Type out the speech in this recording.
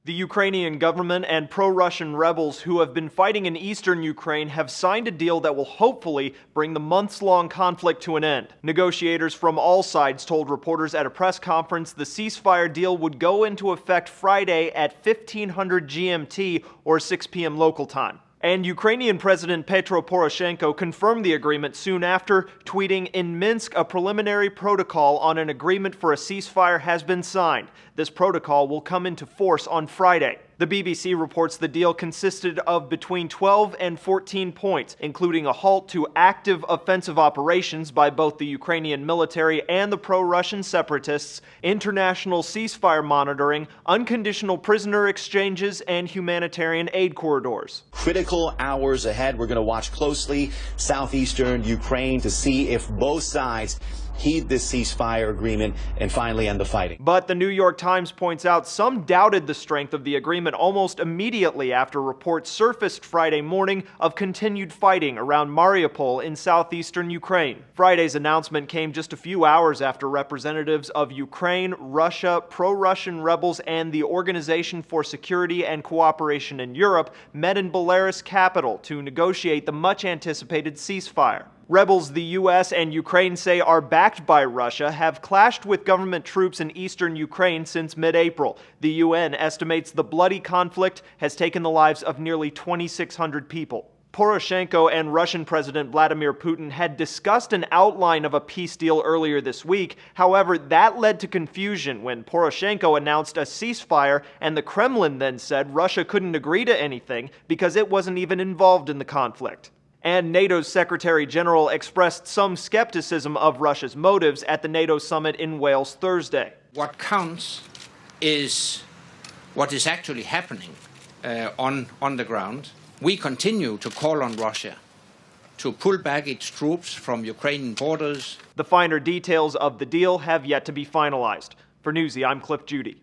The Ukrainian government and pro-Russian rebels who have been fighting in eastern Ukraine have signed a deal that will hopefully bring the months-long conflict to an end. Negotiators from all sides told reporters at a press conference the ceasefire deal would go into effect Friday at 1500 GMT or 6 p.m. local time. And Ukrainian President Petro Poroshenko confirmed the agreement soon after, tweeting, "In Minsk, a preliminary protocol on an agreement for a ceasefire has been signed. This protocol will come into force on Friday." The BBC reports the deal consisted of between 12 and 14 points, including a halt to active offensive operations by both the Ukrainian military and the pro-Russian separatists, international ceasefire monitoring, unconditional prisoner exchanges, and humanitarian aid corridors. Critical hours ahead. We're going to watch closely southeastern Ukraine to see if both sides heed this ceasefire agreement and finally end the fighting. But the New York Times points out some doubted the strength of the agreement almost immediately after reports surfaced Friday morning of continued fighting around Mariupol in southeastern Ukraine. Friday's announcement came just a few hours after representatives of Ukraine, Russia, pro-Russian rebels, and the Organization for Security and Cooperation in Europe met in Belarus' capital to negotiate the much-anticipated ceasefire. Rebels the U.S. and Ukraine say are backed by Russia have clashed with government troops in eastern Ukraine since mid-April. The UN estimates the bloody conflict has taken the lives of nearly 2,600 people. Poroshenko and Russian President Vladimir Putin had discussed an outline of a peace deal earlier this week. However, that led to confusion when Poroshenko announced a ceasefire and the Kremlin then said Russia couldn't agree to anything because it wasn't even involved in the conflict. And NATO's Secretary General expressed some skepticism of Russia's motives at the NATO summit in Wales Thursday. What counts is what is actually happening on the ground. We continue to call on Russia to pull back its troops from Ukrainian borders. The finer details of the deal have yet to be finalized. For Newsy, I'm Cliff Judy.